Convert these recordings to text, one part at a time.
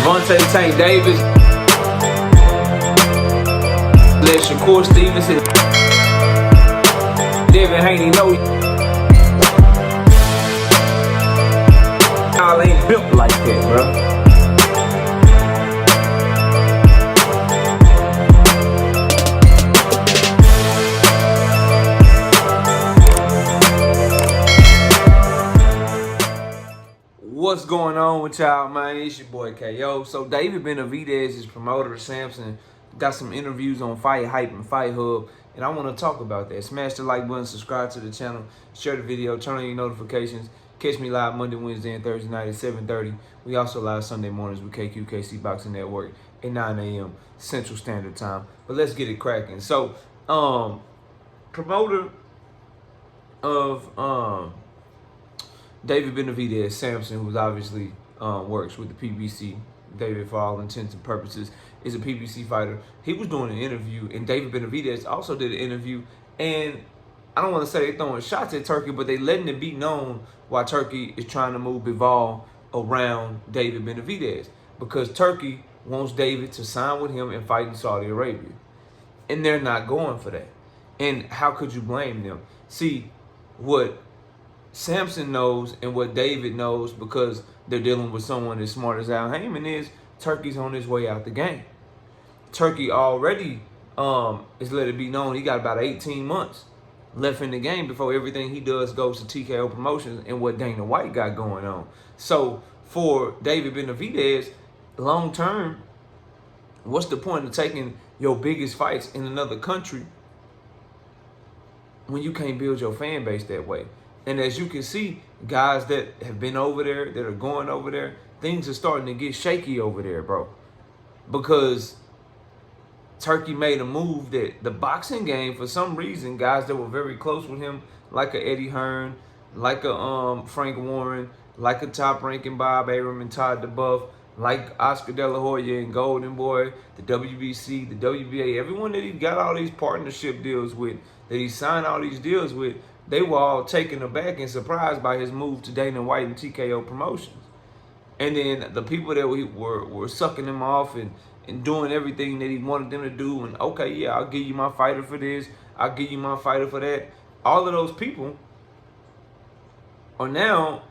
Devontae Tank Davis. Let Shakur Stevenson. Devin Haney know y'all ain't built like that, bro. What's going on with y'all, man? It's your boy KO. So David Benavidez, his promoter, Samson, got some interviews on Fight Hype and Fight Hub, and I want to talk about that. Smash the like button, subscribe to the channel, share the video, turn on your notifications. Catch me live Monday, Wednesday, and Thursday night at 7:30. We also live Sunday mornings with KQKC Boxing Network at 9 a.m. Central Standard Time. But let's get it cracking. So, promoter of David Benavidez, Samson, who obviously works with the PBC. David, for all intents and purposes, is a PBC fighter. He was doing an interview, and David Benavidez also did an interview. And I don't want to say they're throwing shots at Turkey, but they letting it be known why Turkey is trying to move Bivol around David Benavidez, because Turkey wants David to sign with him and fight in Saudi Arabia. And they're not going for that. And how could you blame them? See, what Samson knows and what David knows, because they're dealing with someone as smart as Al Heyman, is Turkey's on his way out the game. Turkey already is let it be known he got about 18 months left in the game before everything he does goes to TKO Promotions and what Dana White got going on. So for David Benavidez, long term, what's the point of taking your biggest fights in another country when you can't build your fan base that way? And as you can see, guys that have been over there, that are going over there, things are starting to get shaky over there, bro. Because Turkey made a move that the boxing game, for some reason, guys that were very close with him, like a Eddie Hearn, like a Frank Warren, like a top-ranking Bob Arum and Todd DeBuff, like Oscar De La Hoya and Golden Boy, the WBC, the WBA, everyone that he got all these partnership deals with, that he signed all these deals with, they were all taken aback and surprised by his move to Dana White and TKO Promotions. And then the people that were sucking him off and doing everything that he wanted them to do, and okay, yeah, I'll give you my fighter for this, I'll give you my fighter for that. All of those people are now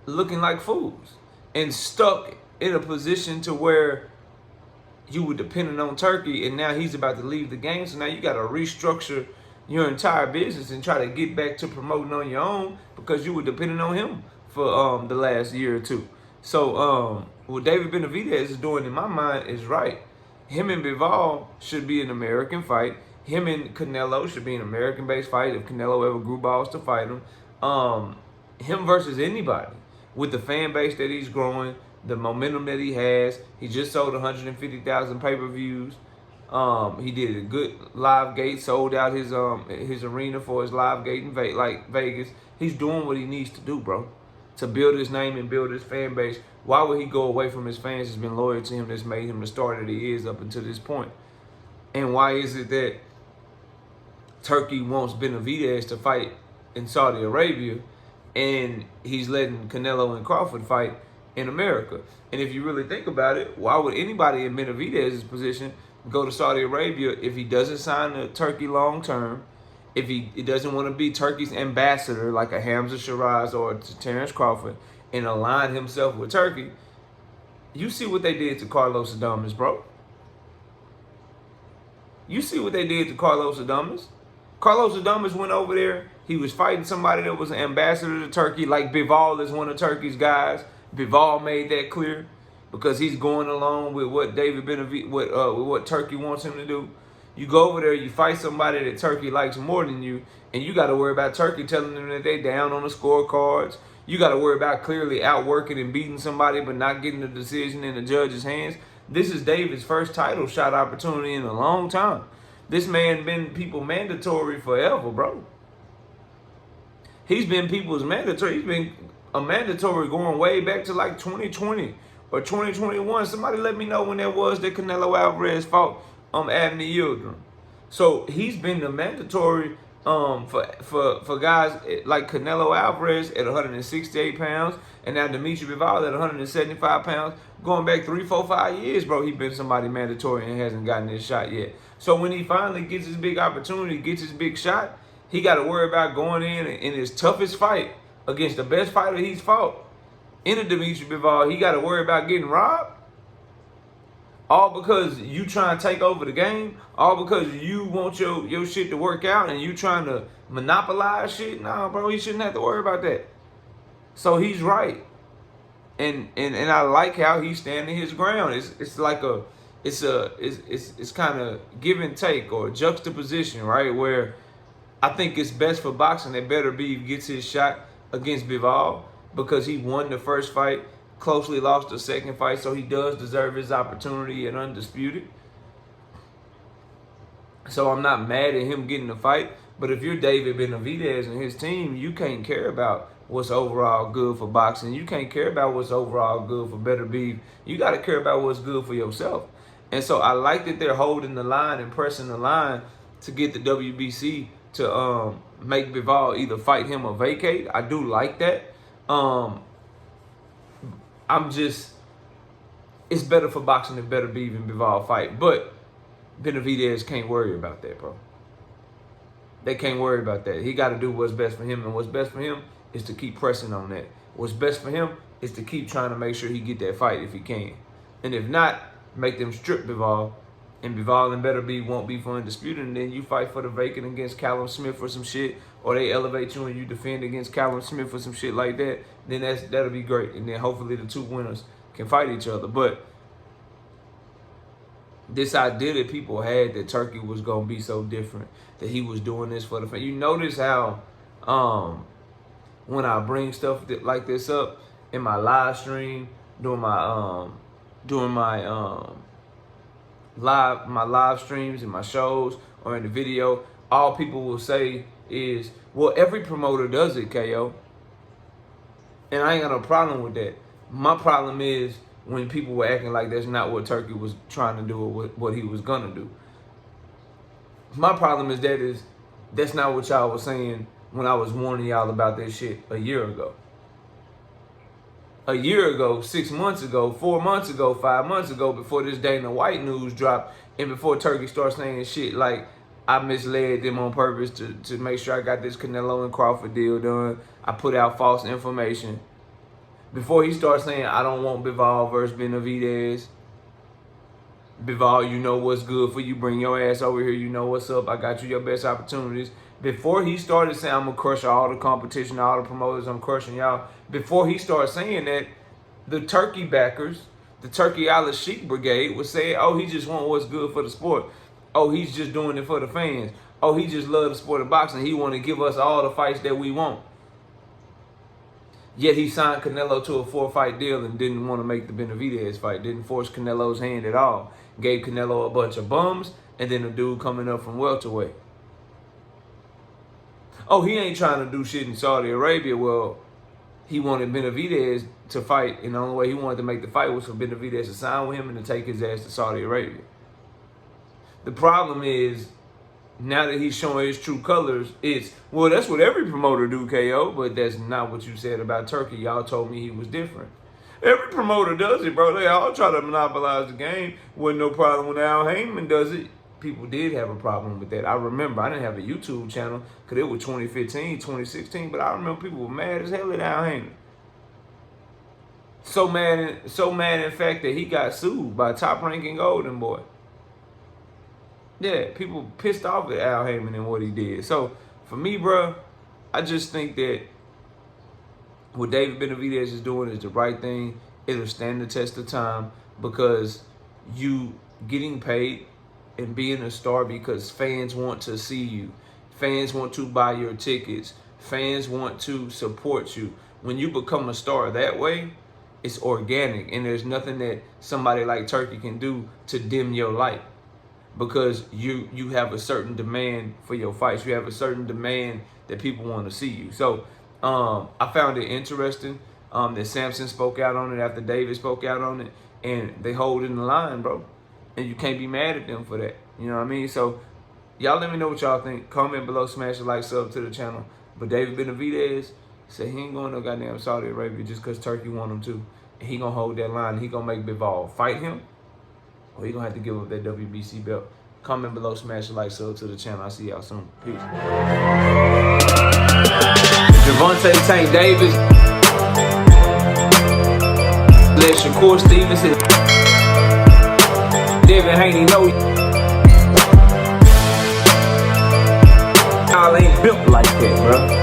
looking like fools and stuck in a position to where you were dependent on Turkey, and now he's about to leave the game. So now you got to restructure your entire business and try to get back to promoting on your own, because you were dependent on him for the last year or two. So what David Benavidez is doing, in my mind, is right. Him and Bivol should be an American fight. Him and Canelo should be an American-based fight if Canelo ever grew balls to fight him. Him versus anybody with the fan base that he's growing, the momentum that he has. He just sold 150,000 pay-per-views. He did a good live gate, sold out his arena for his live gate in Vegas. He's doing what he needs to do, bro, to build his name and build his fan base. Why would he go away from his fans that's been loyal to him, that's made him the star that he is up until this point? And why is it that Turkey wants Benavidez to fight in Saudi Arabia and he's letting Canelo and Crawford fight in America? And if you really think about it, why would anybody in Benavidez's position go to Saudi Arabia if he doesn't sign to Turkey long term, if he doesn't want to be Turkey's ambassador like a Hamza Shiraz or Terence Crawford and align himself with Turkey? You see what they did to Carlos Adames, bro. You see what they did to Carlos Adames. Carlos Adames went over there. He was fighting somebody that was an ambassador to Turkey, like Bivol is one of Turkey's guys. Bivol made that clear, because he's going along with what David Benavidez, with what Turkey wants him to do. You go over there, you fight somebody that Turkey likes more than you, and you got to worry about Turkey telling them that they down on the scorecards. You got to worry about clearly outworking and beating somebody but not getting the decision in the judge's hands. This is David's first title shot opportunity in a long time. This man been people mandatory forever, bro. He's been people's mandatory. He's been a mandatory going way back to like 2020 or 2021. Somebody let me know when that was that Canelo Alvarez fought Abner Yildirim. So he's been the mandatory for guys like Canelo Alvarez at 168 pounds, and now Dmitry Bivol at 175 pounds, going back 3, 4, 5 years, bro, he been somebody mandatory and hasn't gotten his shot yet. So when he finally gets his big opportunity, gets his big shot, he got to worry about going in his toughest fight against the best fighter he's fought, in a Dmitry Bivol. He got to worry about getting robbed. All because you trying to take over the game? All because you want your shit to work out and you trying to monopolize shit? Nah, bro, he shouldn't have to worry about that. So he's right. And I like how he's standing his ground. It's like it's kind of give and take or juxtaposition, right? Where I think it's best for boxing that Benavidez gets his shot against Bivol because he won the first fight, closely lost the second fight, so he does deserve his opportunity at undisputed. So I'm not mad at him getting the fight, but if you're David Benavidez and his team, you can't care about what's overall good for boxing. You can't care about what's overall good for Benavidez. You got to care about what's good for yourself. And so I like that they're holding the line and pressing the line to get the WBC to make Bivol either fight him or vacate. I do like that. It's better for boxing if Benavidez and Bivol fight. But Benavidez can't worry about that, bro. They can't worry about that. He got to do what's best for him, and what's best for him is to keep pressing on that. What's best for him is to keep trying to make sure he get that fight if he can. And if not, make them strip Bivol, and Bivol and Benavidez won't be for undisputed, and then you fight for the vacant against Callum Smith for some shit, or they elevate you and you defend against Callum Smith for some shit like that, then that'll be great. And then hopefully the two winners can fight each other. But this idea that people had that Turkey was going to be so different, that he was doing this for the fans. You notice how when I bring stuff like this up in my live stream, during my live streams and my shows or in the video, all people will say is, well, every promoter does it, KO. And I ain't got no problem with that. My problem is when people were acting like that's not what Turkey was trying to do or what he was gonna do. My problem is that's not what y'all was saying when I was warning y'all about this shit a year ago. A year ago, 6 months ago, 4 months ago, 5 months ago, before this Dana White news dropped, and before Turkey started saying shit like I misled them on purpose to make sure I got this Canelo and Crawford deal done. I put out false information. Before he started saying I don't want Bivol versus Benavidez. Bivol, you know what's good for you. Bring your ass over here. You know what's up. I got you your best opportunities. Before he started saying I'm going to crush all the competition, all the promoters, I'm crushing y'all. Before he started saying that, the Turkey backers, the Turki Alalshikh brigade was saying, oh, he just want what's good for the sport. Oh, he's just doing it for the fans. Oh, he just loves the sport of boxing. He want to give us all the fights that we want. Yet he signed Canelo to a 4-fight deal and didn't want to make the Benavidez fight. Didn't force Canelo's hand at all. Gave Canelo a bunch of bums, and then a dude coming up from welterweight. Oh, he ain't trying to do shit in Saudi Arabia. Well, he wanted Benavidez to fight, and the only way he wanted to make the fight was for Benavidez to sign with him and to take his ass to Saudi Arabia. The problem is, now that he's showing his true colors, it's, well, that's what every promoter do, KO, but that's not what you said about Turkey. Y'all told me he was different. Every promoter does it, bro. They all try to monopolize the game. Wasn't no problem when Al Heyman does it. People did have a problem with that. I remember I didn't have a YouTube channel because it was 2015, 2016, but I remember people were mad as hell at Al Heyman. So mad in fact that he got sued by Top Ranking Golden Boy. Yeah, people pissed off at Al Heyman and what he did. So for me, bro, I just think that what David Benavidez is doing is the right thing. It'll stand the test of time because you getting paid and being a star because fans want to see you. Fans want to buy your tickets. Fans want to support you. When you become a star that way, it's organic, and there's nothing that somebody like Turkey can do to dim your light because you have a certain demand for your fights. You have a certain demand that people want to see you. So I found it interesting that Samson spoke out on it after David spoke out on it, and they hold in the line, bro. And you can't be mad at them for that. You know what I mean? So Y'all let me know what y'all think. Comment below, smash a like, sub to the channel. But David Benavidez said he ain't going to goddamn Saudi Arabia just because Turkey want him to. And he going to hold that line. He going to make Bivol fight him. Or he going to have to give up that WBC belt. Comment below, smash a like, sub to the channel. I'll see y'all soon. Peace. Javante Tank Davis. Let Shakur Stevenson. Devin Haney know y'all ain't built like that, bro.